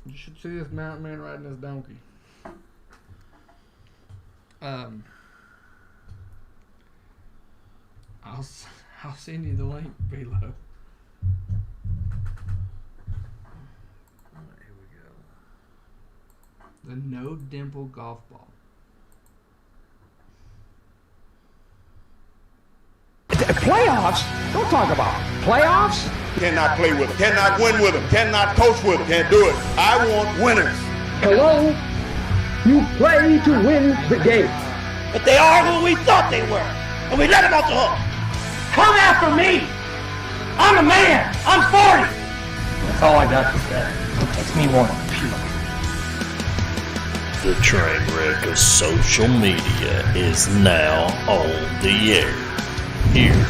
You should see this mountain man riding this donkey. I'll send you the link below. Alright, here we go. The no dimple golf ball. Playoffs? Don't talk about playoffs. Cannot play with them, cannot win with them, cannot coach with them, can't do it. I want winners. Hello? You play to win the game. But they are who we thought they were, and we let them off the hook. Come after me! I'm a man! I'm 40! That's all I got to say. It takes me one to puke. The train wreck of social media is now on the air. Here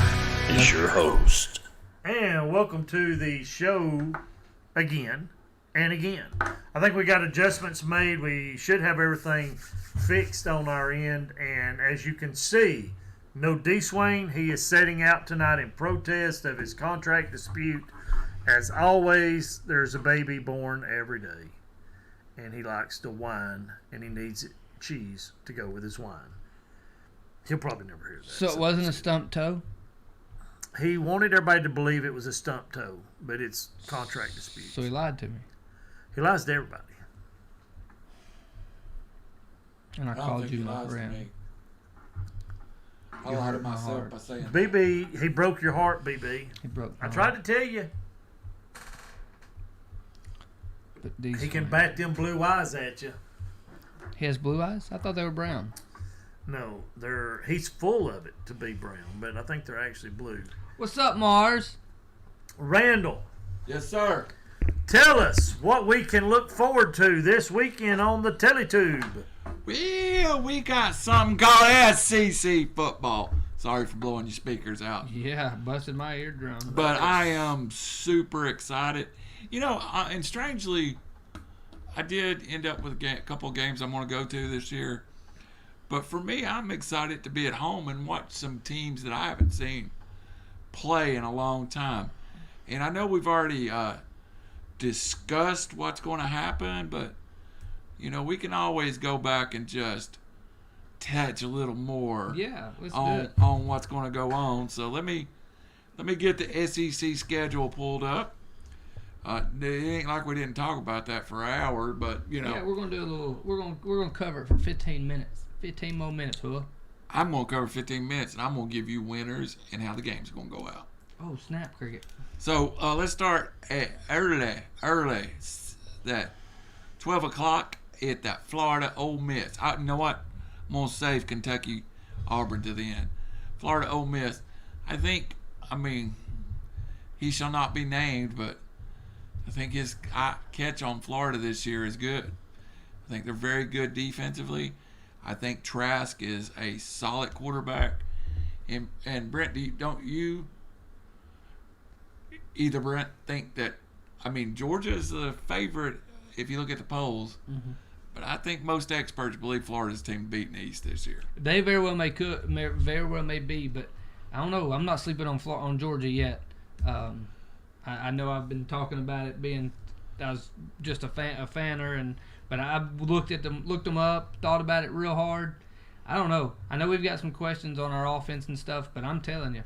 is your host. And welcome to the show again and again. I think we got adjustments made. We should have everything fixed on our end. And as you can see, no D-Swane. He is setting out tonight in protest of his contract dispute. As always, there's a baby born every day. And he likes to whine, and he needs cheese to go with his wine. He'll probably never hear that. So it wasn't a stump toe? He wanted everybody to believe it was a stump toe, but it's contract dispute. So he lied to me. He lies to everybody. And I called you my friend. I lied to myself by saying BB, he broke your heart, BB. He broke my I tried heart. to tell you. But He can bat them blue eyes at you. He has blue eyes? I thought they were brown. No, he's full of it to be brown, but I think they're actually blue. What's up, Mars? Randall, yes, sir. tell us what we can look forward to this weekend on the Teletube. Well, we got something called SEC football. Sorry for blowing your speakers out. Yeah, busted my eardrum. But I am super excited. You know, and strangely, I did end up with a couple of games I'm going to go to this year. But for me, I'm excited to be at home and watch some teams that I haven't seen play in a long time. And I know we've already discussed what's going to happen, but, you know, we can always go back and just touch a little more on what's going to go on. So let me get the SEC schedule pulled up. It ain't like we didn't talk about that for an hour, but you know. Yeah, we're gonna do a little. We're gonna cover it for 15 minutes. 15 more minutes, huh? I'm gonna cover 15 minutes, and I'm gonna give you winners and how the game's gonna go out. Oh, snap, cricket. So let's start at early. That 12 o'clock at that Florida Ole Miss. You know what? I'm gonna save Kentucky Auburn to the end. Florida Ole Miss. I mean, he shall not be named, but I think his catch on Florida this year is good. I think they're very good defensively. I think Trask is a solid quarterback. And Brent, don't you either, Brent, think that, I mean, Georgia is the favorite if you look at the polls, but I think most experts believe Florida's team beating the East this year. They very well may be, but I don't know. I'm not sleeping on Georgia yet. I know I've been talking about it being I was just a fanner, but I looked them up, thought about it real hard. I don't know. I know we've got some questions on our offense and stuff, but I'm telling you,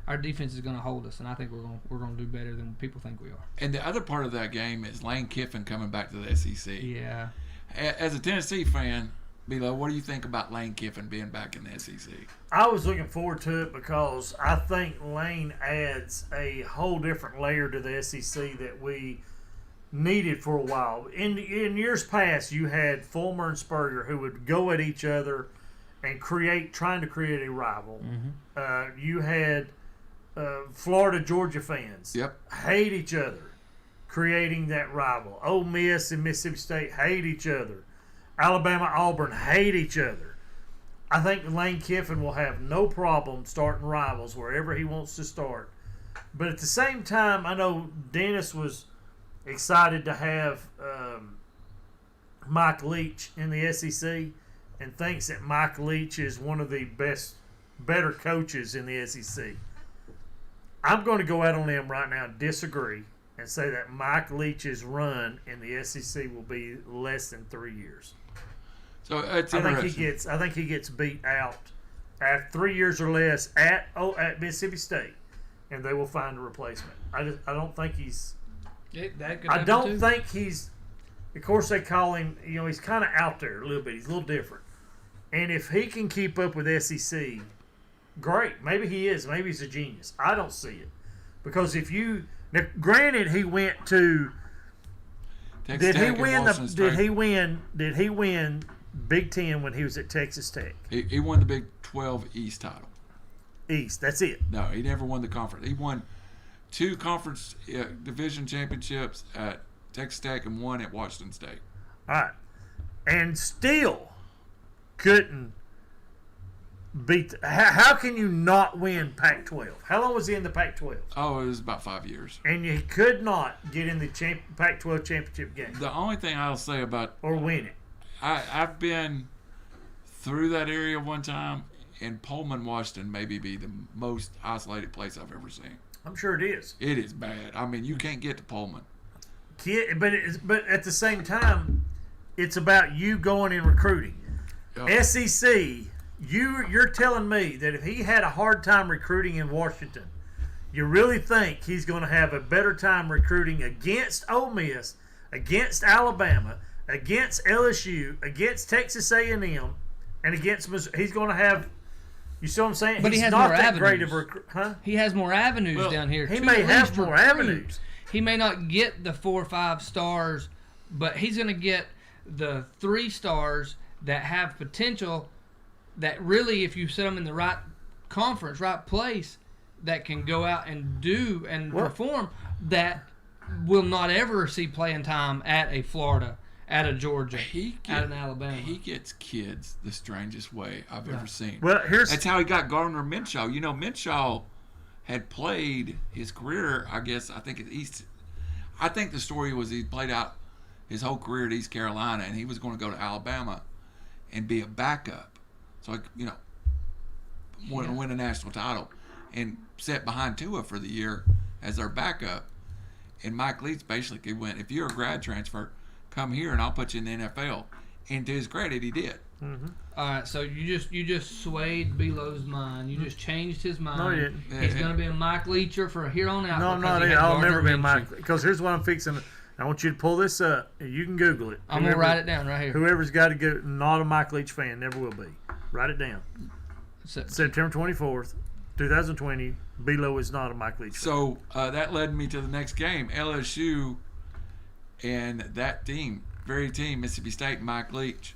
our defense is going to hold us, and I think we're going to do better than people think we are. And the other part of that game is Lane Kiffin coming back to the SEC. Yeah. As a Tennessee fan, Bilo, what do you think about Lane Kiffin being back in the SEC? I was looking forward to it because I think Lane adds a whole different layer to the SEC that we needed for a while. In years past, you had Fulmer and Spurrier who would go at each other and trying to create a rival. You had Florida-Georgia fans hate each other, creating that rival. Ole Miss and Mississippi State hate each other. Alabama-Auburn hate each other. I think Lane Kiffin will have no problem starting rivals wherever he wants to start. But at the same time, I know Dennis was excited to have Mike Leach in the SEC and thinks that Mike Leach is one of the better coaches in the SEC. I'm going to go out on them right now and disagree. and say that Mike Leach's run in the SEC will be less than 3 years. So it's I interesting. think he gets beat out after 3 years or less at Mississippi State, and they will find a replacement. I don't think he's. That could I happen don't too. think he's. Of course, they call him. He's kind of out there a little bit. He's a little different, and if he can keep up with SEC, great. Maybe he is. Maybe he's a genius. I don't see it because if you now, granted, he went to. Texas Did he Tech and win Washington the? State. Did he win Big Ten when he was at Texas Tech He won the Big 12 East title. East? That's it. No, he never won the conference. He won 2 conference division championships at Texas Tech and 1 at Washington State. All right, and still couldn't beat. How can you not win Pac-12? How long was he in the Pac-12? Oh, it was about 5 years. And you could not get in the Pac-12 championship game The only thing I'll say about or win it. I've been through that area one time, and Pullman, Washington, maybe be the most isolated place I've ever seen. I'm sure it is. It is bad. I mean, you can't get to Pullman. But at the same time, it's about you going and recruiting. Yeah. SEC, you're telling me that if he had a hard time recruiting in Washington, you really think he's going to have a better time recruiting against Ole Miss, against Alabama, against LSU, against Texas A&M, and against Missouri? He's going to have. You see what I'm saying? But he's he has not more that great avenues. of huh? He has more avenues Well, down here. he to may at have least more recruit. avenues. He may not get the 4 or 5 stars, but he's going to get the 3 stars that have potential. That really, if you set them in the right conference, right place, that can go out and do and perform, that will not ever see playing time at a Florida, at a Georgia, at an Alabama. He gets kids the strangest way I've ever seen. Well, That's how he got Gardner Minshew. You know, Minshew had played his career, I think at East. I think the story was he played out his whole career at East Carolina, and he was going to go to Alabama and be a backup. So, win a national title and sat behind Tua for the year as their backup. And Mike Leach basically went, if you're a grad transfer, come here and I'll put you in the NFL. And to his credit, he did. All right, so you just swayed Belo's mind. You just changed his mind. No, he didn't. He's going to be a Mike Leacher from here on out. No, I'm because not. he had I'll Gardner never be Minshew. Mike. Because here's what I'm fixing. I want you to pull this up. You can Google it. I'm going to write it down right here. Whoever's got to go, not a Mike Leach fan, never will be. Write it down. September 24th, 2020. Belo is not a Mike Leach fan. So that led me to the next game. LSU and that team, very team, Mississippi State, Mike Leach.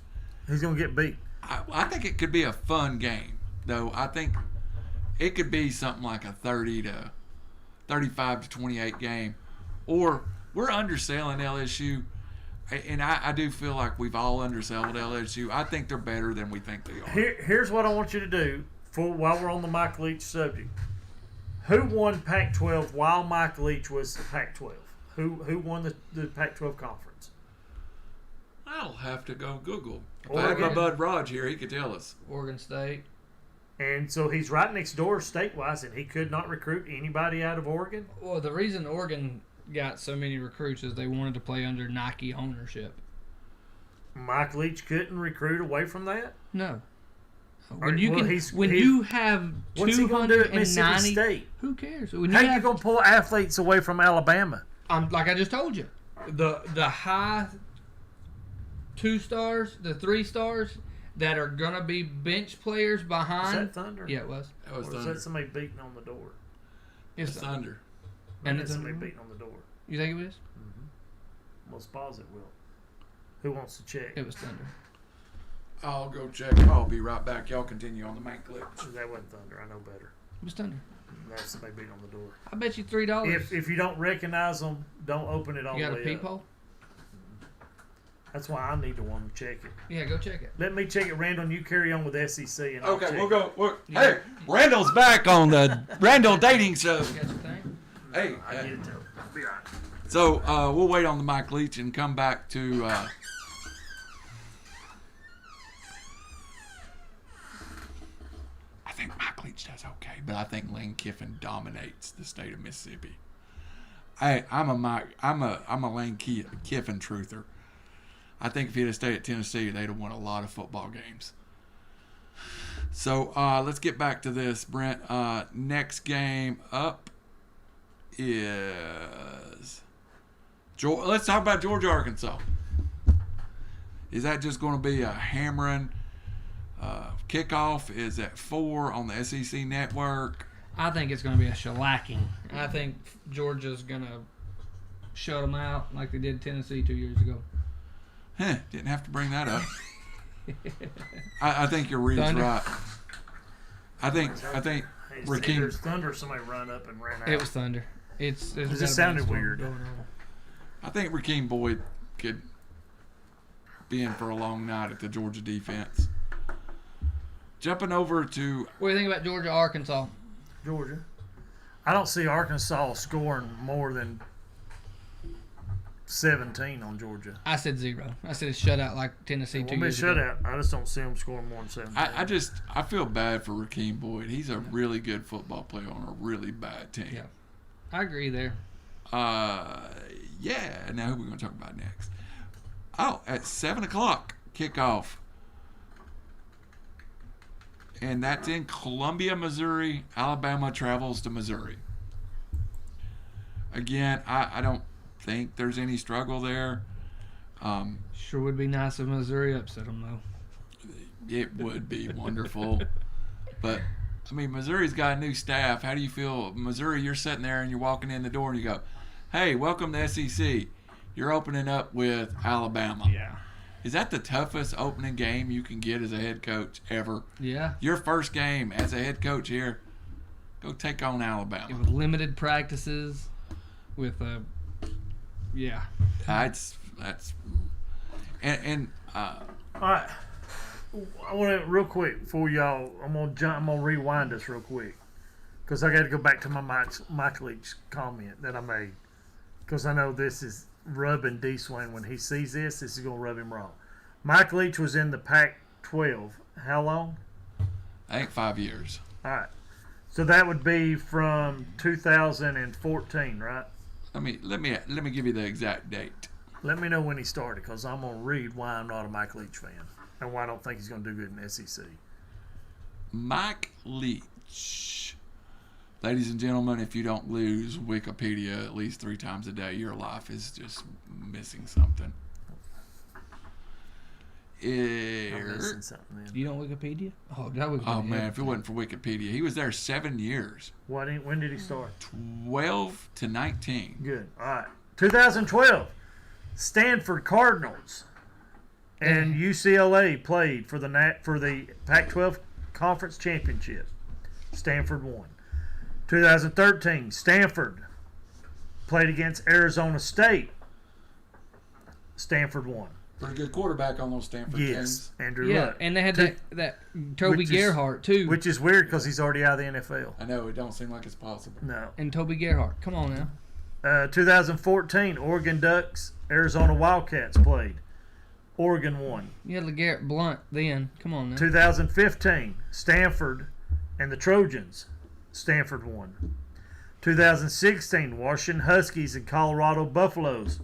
He's going to get beat. I think it could be a fun game, though. I think it could be something like a 35 to 28 game. Or we're underselling LSU, and I do feel like we've all undersold LSU. I think they're better than we think they are. Here's what I want you to do while we're on the Mike Leach subject. Who won Pac-12 while Mike Leach was Pac-12? Who won the Pac-12 conference? I'll have to go Google. If I Oregon. have my bud Raj here, he could tell us. Oregon State. And so he's right next door state-wise, and he could not recruit anybody out of Oregon? Well, the reason Oregon got so many recruits is they wanted to play under Nike ownership. Mike Leach couldn't recruit away from that? No. Well, You have what's he going to do at 290, Mississippi State? who cares? When How you you have, going to pull athletes away from Alabama? like I just told you, the high 2 stars, the 3 stars that are gonna be bench players Was behind. that Thunder? Yeah, it was. That was Or was Thunder. that somebody beating on the door? It's It's Thunder. And That's it's somebody Thunder. beating on the door. You think it was? Let's pause it, Will. Who wants to check? It was Thunder. I'll go check. I'll be right back. Y'all continue on the main clip. That wasn't Thunder. I know better. It was Thunder. That's somebody beating on the door. I bet you $3. If you don't recognize them, don't open it all you the got a way up. peephole? That's why I need to want to check it. Yeah, go check it. Let me check it, Randall, and you carry on with SEC. And I'll Okay, check we'll it. go. Hey, Randall's back on the Randall Dating Show. You got your thing? Hey, I get it, too. I'll be all right. so we'll wait on the Mike Leach and come back to. I think Mike Leach does okay, but I think Lane Kiffin dominates the state of Mississippi. I'm a Lane Kiffin truther. I think if he'd have stayed at Tennessee, they'd have won a lot of football games. So let's get back to this, Brent. Next game up is let's talk about Georgia, Arkansas. Is that just going to be a hammering kickoff? Is at 4 on the SEC network? I think it's going to be a shellacking. I think Georgia's going to shut them out like they did Tennessee 2 years ago. Didn't have to bring that up. I think your read's Thunder. right. I think Rakeem. There's thunder. Somebody run up and ran out. It was Thunder. It just sounded weird. I think Rakeem Boyd could be in for a long night at the Georgia defense. Jumping over to What do you think about Georgia, Arkansas? Georgia. I don't see Arkansas scoring more than 17 on Georgia. I said 0. I said it's shut out like Tennessee It 2 won't be a years ago. shutout. I just don't see them scoring more than 17. I feel bad for Rakeem Boyd. He's a really good football player on a really bad team. Yeah, I agree there. Yeah. Now who are we going to talk about next? Oh, at 7 o'clock kickoff. And that's in Columbia, Missouri. Alabama travels to Missouri. Again, I don't think there's any struggle there. Sure would be nice if Missouri upset them, though. It would be wonderful. But, I mean, Missouri's got a new staff. How do you feel? Missouri, you're sitting there and you're walking in the door and you go, hey, welcome to SEC. You're opening up with Alabama. Yeah. Is that the toughest opening game you can get as a head coach ever? Yeah. Your first game as a head coach here, go take on Alabama. With limited practices, with yeah. That's and All right. I want to real quick before y'all. I'm gonna rewind this real quick because I got to go back to my Mike Leach comment that I made because I know this is rubbing D-Swane when he sees this. This is gonna rub him wrong. Mike Leach was in the Pac-12. How long? I think 5 years. All right. So that would be from 2014, right? Let me give you the exact date. Let me know when he started because I'm gonna read why I'm not a Mike Leach fan and why I don't think he's gonna do good in the SEC. Mike Leach. Ladies and gentlemen, if you don't lose Wikipedia at least 3 times a day, your life is just missing something. I'm missing something then. You don't Wikipedia? Oh, that Wikipedia. Oh man, if it wasn't for Wikipedia, he was there 7 years. When did he start? 12 to 19. Good. All right. 2012, Stanford Cardinals and UCLA played for the Pac-12 Conference Championship. Stanford won. 2013, Stanford played against Arizona State. Stanford won. Pretty good quarterback on those Stanford teams. Andrew Yeah, Luck. and they had that Toby Gerhart too. Which is weird because he's already out of the NFL. I know, it don't seem like it's possible. No. And Toby Gerhart. Come on now. 2014, Oregon Ducks, Arizona Wildcats played. Oregon won. You had LeGarrette Blunt then. Come on now. 2015, Stanford and the Trojans. Stanford won. 2016, Washington Huskies and Colorado Buffaloes.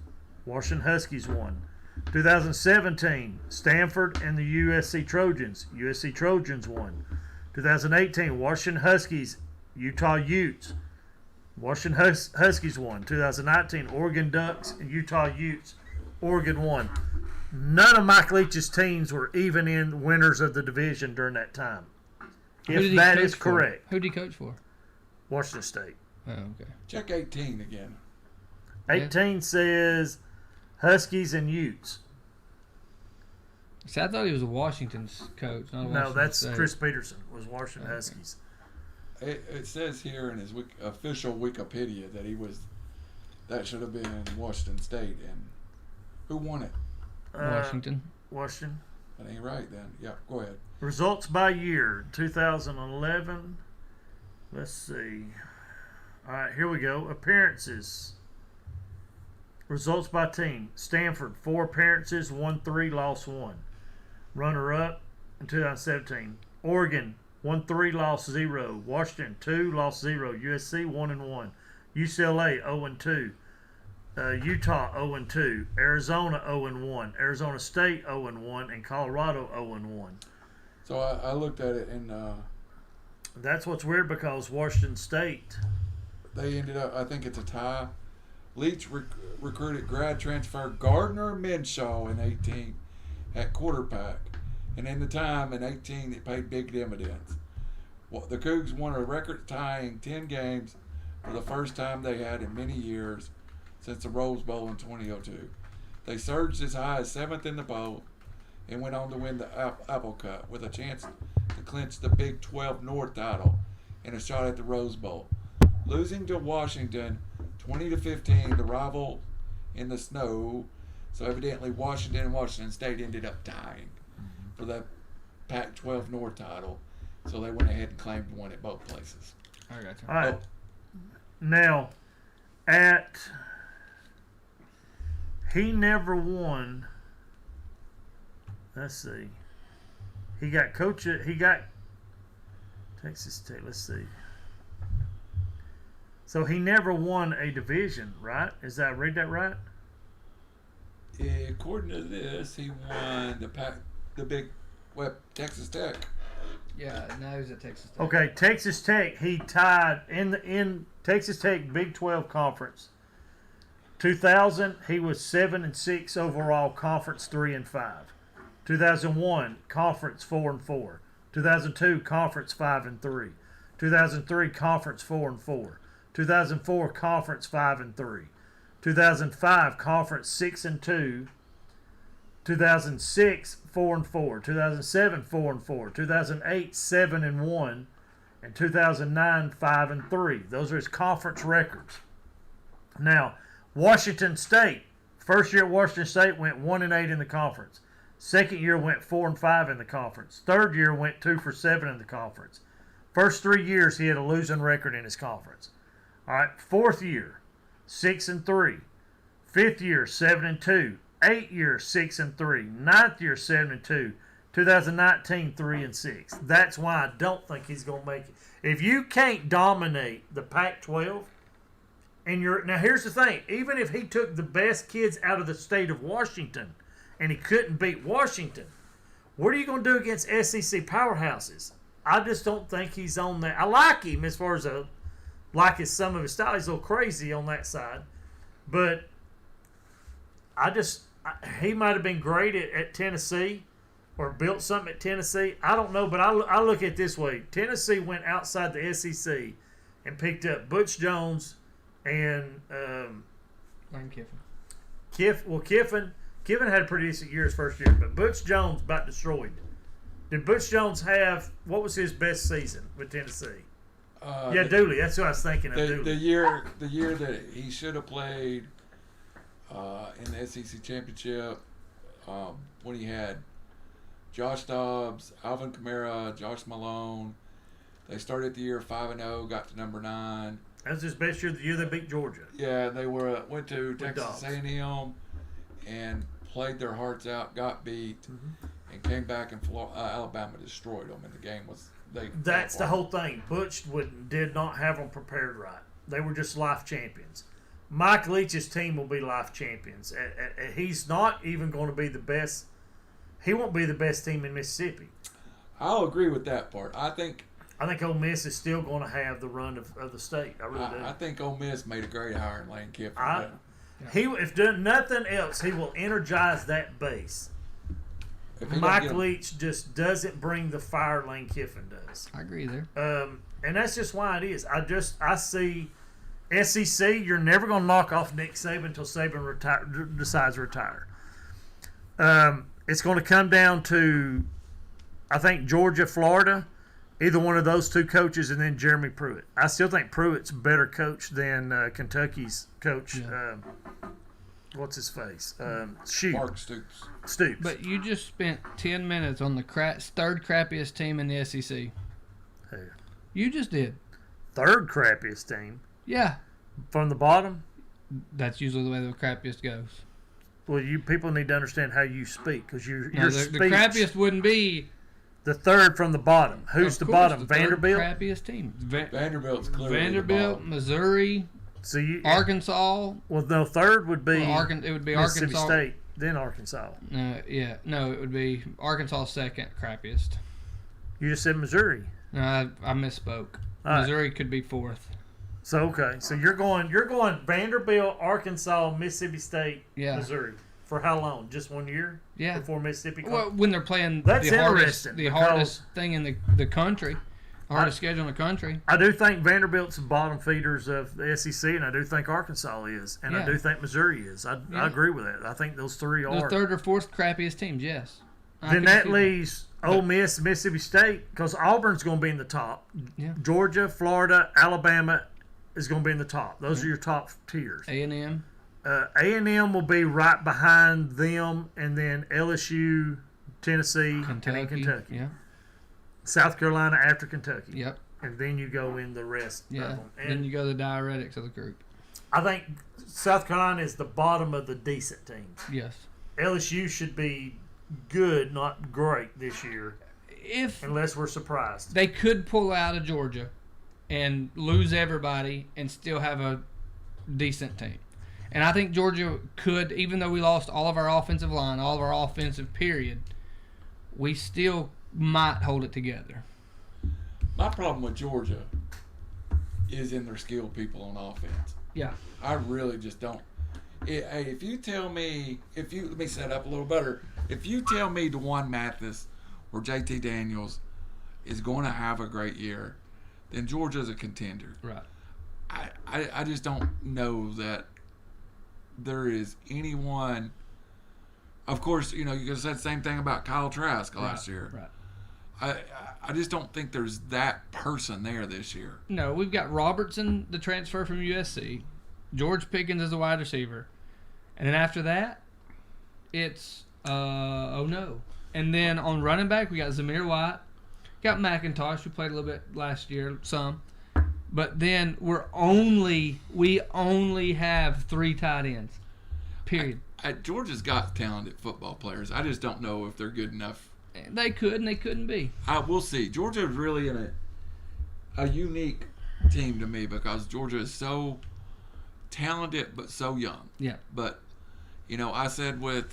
Washington Huskies won. 2017, Stanford and the USC Trojans. USC Trojans won. 2018, Washington Huskies, Utah Utes. Washington Huskies won. 2019, Oregon Ducks and Utah Utes. Oregon won. None of Mike Leach's teams were even in winners of the division during that time. If that is correct. Who did he coach for? Washington State. Oh, okay. Check 18 again. 18 says Huskies and Utes. See, I thought he was a Washington's coach. Not a No, Washington that's State. Chris Peterson was Washington Huskies. It says here in his official Wikipedia that should have been Washington State. And who won it? Washington. Washington. That ain't right then. Yeah, go ahead. Results by year, 2011. Let's see. All right, here we go. Appearances. Results by team. Stanford, 4 appearances, won 3, lost 1. Runner-up in 2017. Oregon, won 3, lost 0. Washington, 2, lost 0. USC, 1-1. UCLA, 0-2. Utah 0-2, Arizona 0-1, Arizona State 0-1, and Colorado 0-1. So I looked at it, and That's what's weird because Washington State. they ended up, I think it's a tie. Leach recruited grad transfer Gardner Minshew in 18 at quarterback. And in the time in 18, it paid big dividends. Well, the Cougs won a record-tying 10 games for the first time they had in many years since the Rose Bowl in 2002. They surged as high as 7th in the bowl and went on to win the Apple Cup with a chance to clinch the Big 12 North title and a shot at the Rose Bowl. Losing to Washington 20-15, the rival in the snow, so evidently Washington and Washington State ended up tying for the Pac-12 North title, so they went ahead and claimed one at both places. I got you. All right. Now, he never won. Let's see. He got Texas State. Let's see. So he never won a division, right? Did I read that right? According to this, he won the Big Texas Tech. Yeah, now he's at Texas Tech. Okay, Texas Tech. He tied in Texas Tech Big 12 Conference. 2000, he was 7-6 overall, Conference 3-5. 2001, Conference 4-4. 2002, Conference 5-3. 2003, Conference 4-4. 2004, Conference 5-3. 2005, Conference 6-2. 2006, 4-4. 2007, 4-4. 2008, 7-1. And 2009, 5-3. Those are his conference records. Now, Washington State, first year at Washington State went 1-8 in the conference. Second year went 4-5 in the conference. Third year went 2-7 in the conference. First 3 years he had a losing record in his conference. All right, fourth year, 6-3. Fifth year, 7-2. 8th year, 6-3. Ninth year, 7-2. 2019, 3-6. That's why I don't think he's going to make it. If you can't dominate the Pac-12, now here's the thing: even if he took the best kids out of the state of Washington, and he couldn't beat Washington, what are you going to do against SEC powerhouses? I just don't think he's on that. I like him as far as some of his style. He's a little crazy on that side, but he might have been great at Tennessee or built something at Tennessee. I don't know, but I look at it this way. Tennessee went outside the SEC and picked up Butch Jones and Lane Kiffin. Kiffin had a pretty decent year his first year, but Butch Jones about destroyed. Did Butch Jones what was his best season with Tennessee? Dooley. That's what I was thinking of. Dooley. The year that he should have played in the SEC championship, when he had Josh Dobbs, Alvin Kamara, Josh Malone. They started the year 5-0, got to number 9. That was his best year. The year they beat Georgia. Yeah, they went to Texas A&M and played their hearts out, got beat, and came back, and Alabama destroyed them. And the game was That's the whole thing. Butch did not have them prepared right. They were just life champions. Mike Leach's team will be life champions. He's not even going to be the best. He won't be the best team in Mississippi. I'll agree with that part. I think Ole Miss is still going to have the run of the state. I really do. I think Ole Miss made a great hire in Lane Kiffin. If done nothing else, he will energize that base. Mike Leach just doesn't bring the fire Lane Kiffin does. I agree there. And that's just why it is. I see SEC. You're never going to knock off Nick Saban until Saban decides to retire. It's going to come down to, I think, Georgia, Florida, either one of those two coaches, and then Jeremy Pruitt. I still think Pruitt's a better coach than Kentucky's coach. Yeah. What's his face? Mark Stoops. But you just spent 10 minutes on the third crappiest team in the SEC. Who? You just did. Third crappiest team? Yeah. From the bottom? That's usually the way the crappiest goes. Well, you people need to understand how you speak, because the crappiest wouldn't be the third from the bottom. Who's the bottom? The Vanderbilt. Crappiest team. Vanderbilt's clearly Vanderbilt, the bottom. Missouri. So you Arkansas. Well, no, third would be It would be Mississippi Arkansas. State, then Arkansas. Yeah, no, it would be Arkansas second crappiest. You just said Missouri. No, I misspoke. All right. Missouri could be fourth. So okay, so you're going Vanderbilt, Arkansas, Mississippi State, Yeah. Missouri for how long? Just 1 year? Yeah. Before Mississippi comes? Well, when they're playing That's the interesting hardest thing in the country, the hardest schedule in the country. I do think Vanderbilt's the bottom feeders of the SEC, and I do think Arkansas is, and I Yeah. do think Missouri is. I agree with that. I think those three The are. third or fourth crappiest teams, yes. I Then can that see leaves Ole Miss, Mississippi State, because Auburn's going to be in the top. Yeah. Georgia, Florida, Alabama is going to be in the top. Those are your top tiers. A&M. A&M will be right behind them, and then LSU, Tennessee, and then Kentucky. Yeah. South Carolina after Kentucky. Yep. And then you go in the rest Yeah. of them. Then And you go to the diuretics of the group. I think South Carolina is the bottom of the decent teams. Yes. LSU should be good, not great this year, If unless we're surprised. they could pull out of Georgia and lose everybody and still have a decent team. And I think Georgia could, even though we lost all of our offensive line, all of our offensive period, we still might hold it together. My problem with Georgia is in their skilled people on offense. Yeah. I really just don't. If you tell me, let me set up a little better. If you tell me DeJuan Mathis or JT Daniels is going to have a great year, then Georgia's a contender. Right. I just don't know that there is anyone. Of course, you could say the same thing about Kyle Trask last year. Right. I just don't think there's that person there this year. No, we've got Robertson, the transfer from USC, George Pickens as a wide receiver, and then after that, it's oh no. And then on running back, we got Zamir White, got McIntosh, who played a little bit last year, some, but then we only have 3 tight ends. Period. Georgia's got talented football players. I just don't know if they're good enough. They could and they couldn't be. We'll see. Georgia is really in a unique team to me because Georgia is so talented but so young. Yeah. But, I said with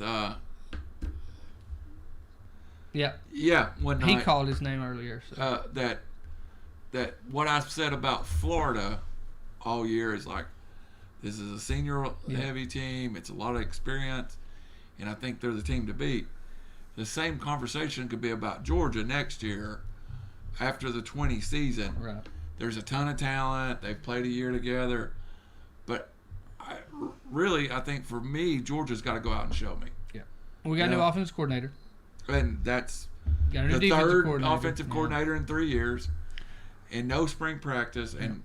when He called his name earlier. So. that what I said about Florida all year is like, this is a senior-heavy team. It's a lot of experience, and I think they're the team to beat. The same conversation could be about Georgia next year after the 20 season. Right. There's a ton of talent. They've played a year together. But I think for me, Georgia's got to go out and show me. Yeah. We got a new offensive coordinator. And that's Got a new the defensive third coordinator. offensive coordinator in 3 years, and no spring practice, and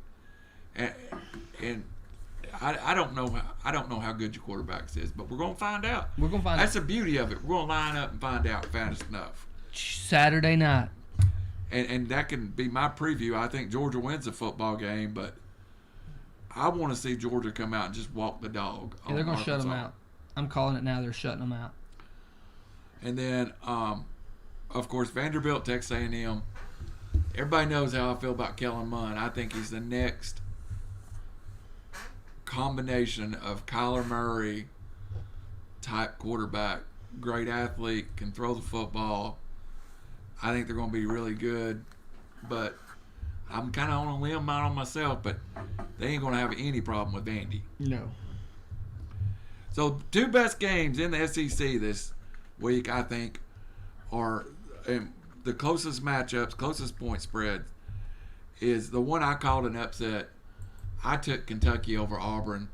I don't know how good your quarterbacks is, but we're gonna find out. We're gonna find That's out. the beauty of it. We're gonna line up and find out fast enough. Saturday night. And that can be my preview. I think Georgia wins the football game, but I want to see Georgia come out and just walk the dog. Yeah, they're gonna on shut them Arkansas. out. I'm calling it now. They're shutting them out. And then, of course, Vanderbilt, Texas A&M. Everybody knows how I feel about Kellen Mond. I think he's the next combination of Kyler Murray type quarterback. Great athlete, can throw the football. I think they're going to be really good. But I'm kind of on a limb out on myself, but they ain't going to have any problem with Vandy. No. So 2 best games in the SEC this week, I think, are the closest matchups, closest point spreads, is the one I called an upset. I took Kentucky over Auburn.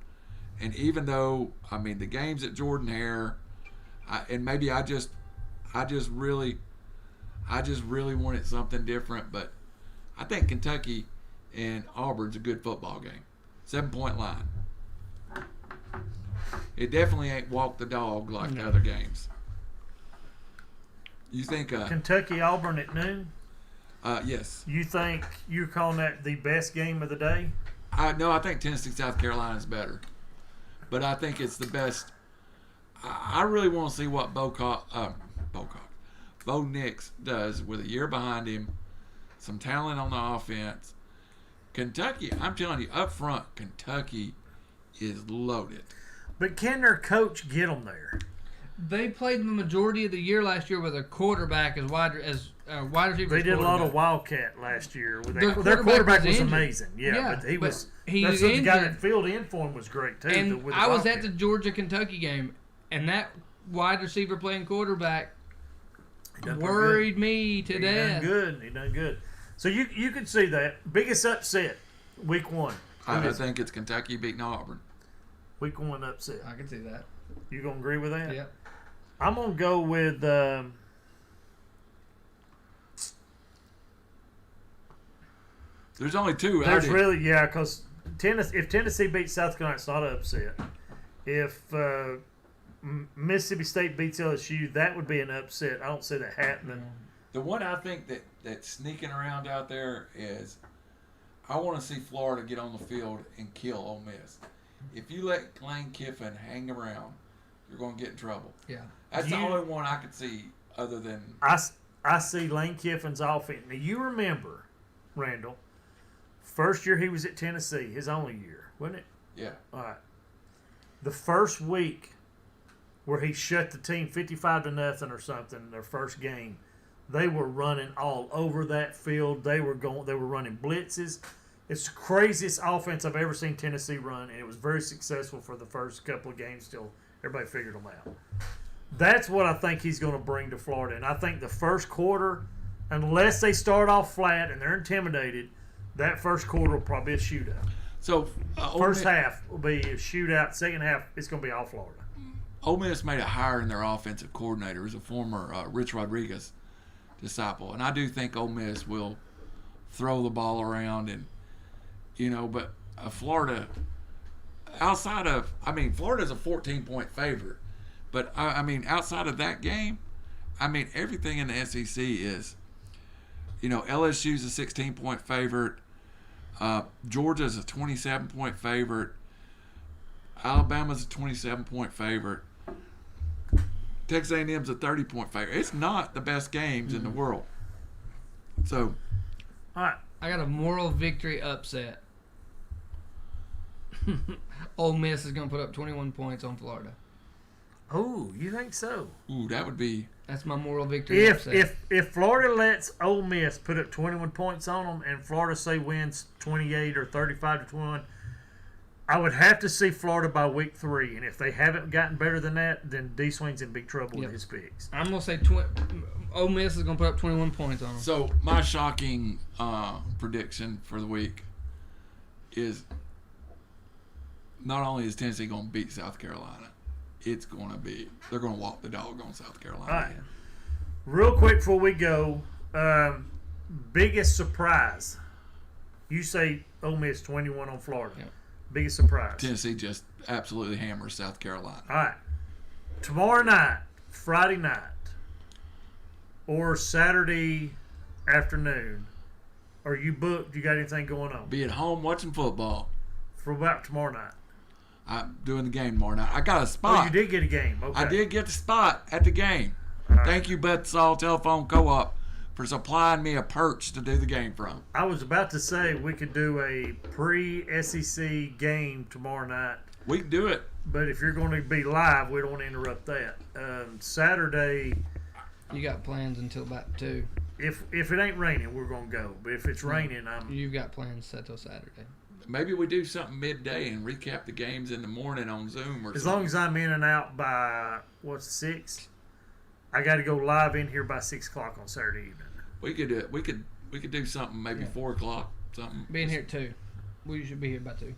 And even though, the game's at Jordan Hare, and maybe I just really wanted something different, but I think Kentucky and Auburn's a good football game. 7-point line. It definitely ain't walk the dog like the other games. You think Kentucky Auburn at noon? Yes. You think you're calling that the best game of the day? No, I think Tennessee South Carolina is better, but I think it's the best. I really want to see what Bo Nix does with a year behind him, some talent on the offense. Kentucky, I'm telling you, up front, Kentucky is loaded. But can their coach get them there? They played the majority of the year last year with a quarterback as wide receiver. They did a lot of Wildcat last year. Their Their quarterback was injured. amazing. Yeah, but he was. He That's was what the guy injured. that filled in for him was great too. And with the I was Wildcat. at the Georgia-Kentucky game, and that wide receiver playing quarterback He done pretty worried me to good. death. He done good. So you can see that biggest upset week 1. I think it's Kentucky beating Auburn. Week 1 upset. I can see that. You gonna agree with that? Yep. I'm gonna go with. There's only two. There's really because if Tennessee beats South Carolina, it's not an upset. If Mississippi State beats LSU, that would be an upset. I don't see that happening. The one I think that's sneaking around out there is I want to see Florida get on the field and kill Ole Miss. If you let Lane Kiffin hang around, you're going to get in trouble. Yeah. That's the only one I could see other than... I see Lane Kiffin's offense. Now, you remember, Randall, first year he was at Tennessee, his only year, wasn't it? Yeah. All right. The first week where he shut the team 55-0 or something, their first game, they were running all over that field. They were running blitzes. It's the craziest offense I've ever seen Tennessee run, and it was very successful for the first couple of games till everybody figured them out. That's what I think he's going to bring to Florida. And I think the first quarter, unless they start off flat and they're intimidated, that first quarter will probably be a shootout. So First half will be a shootout. Second half, it's going to be all Florida. Ole Miss made a hire in their offensive coordinator, who's a former Rich Rodriguez disciple. And I do think Ole Miss will throw the ball around and, but Florida, Florida's a 14-point favorite. But, outside of that game, everything in the SEC is, LSU's a 16-point favorite. Georgia's a 27-point favorite. Alabama's a 27-point favorite. Texas A&M's a 30-point favorite. It's not the best games in the world. So, all right. I got a moral victory upset. Ole Miss is going to put up 21 points on Florida. Oh, you think so? ooh, that would be... That's my moral victory upset. If Florida lets Ole Miss put up 21 points on them and Florida, say, wins 28 or 35-21, I would have to see Florida by week 3. And if they haven't gotten better than that, then D-Swane's in big trouble with his picks. I'm going to say Ole Miss is going to put up 21 points on them. So, my shocking prediction for the week is not only is Tennessee going to beat South Carolina, they're going to walk the dog on South Carolina. All right. Real quick before we go, biggest surprise. You say Ole Miss 21 on Florida. Yep. Biggest surprise. Tennessee just absolutely hammers South Carolina. All right. Tomorrow night, Friday night, or Saturday afternoon, are you booked? You got anything going on? Be at home watching football. For about tomorrow night. I'm doing the game tomorrow night. I got a spot. Oh, you did get a game. Okay. I did get the spot at the game. Right. Thank you, Bethsaw Telephone Co-op, for supplying me a perch to do the game from. I was about to say we could do a pre-SEC game tomorrow night. We can do it. But if you're going to be live, we don't want to interrupt that. Saturday, You got plans until about 2. if it ain't raining, we're going to go. But if it's raining, You've got plans set till Saturday. Maybe we do something midday and recap the games in the morning on Zoom or as something. long as I'm in and out by 6. I got to go live in here by 6 o'clock on Saturday evening. We could do it. We could do something maybe 4 o'clock something. Being here at 2. We should be here by 2.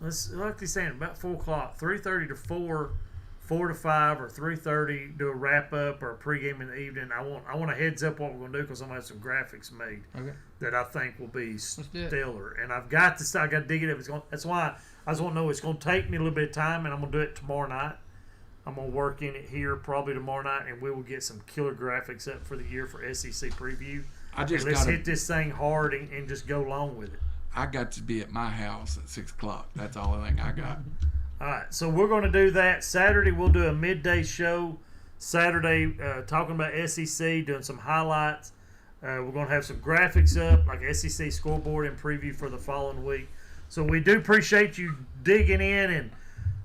Let's like they're saying about 4 o'clock, 3:30 to 4, 4 to 5, or 3:30. Do a wrap up or a pregame in the evening. I want a heads up what we're gonna do because I'm gonna have some graphics made that I think will be stellar. And I've got to I got to dig it up. That's why I just want to know it's gonna take me a little bit of time, and I'm gonna do it tomorrow night. I'm gonna work in it here probably tomorrow night, and we will get some killer graphics up for the year for SEC preview. Let's hit this thing hard and just go along with it. I got to be at my house at 6 o'clock. That's the only thing I got. All right, so we're going to do that. Saturday, we'll do a midday show. Saturday, talking about SEC, doing some highlights. We're going to have some graphics up, like SEC scoreboard and preview for the following week. So we do appreciate you digging in and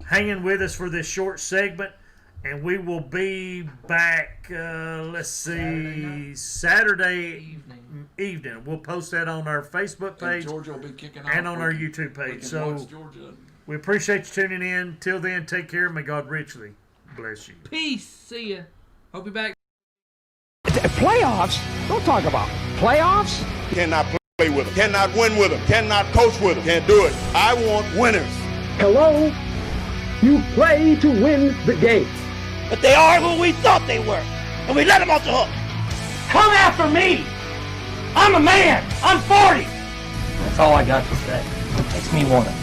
hanging with us for this short segment. And we will be back, Saturday evening. We'll post that on our Facebook page And Georgia will be kicking off. and on our YouTube We page. can So watch Georgia. we appreciate you tuning in. Till then, take care. May God richly bless you. Peace. See ya. Hope you're back. Playoffs? Don't talk about playoffs. Cannot play with them. Cannot win with them. Cannot coach with them. Can't do it. I want winners. Hello? You play to win the game. But they are who we thought they were, and we let them off the hook. Come after me. I'm a man. I'm 40. That's all I got to say. Makes me want to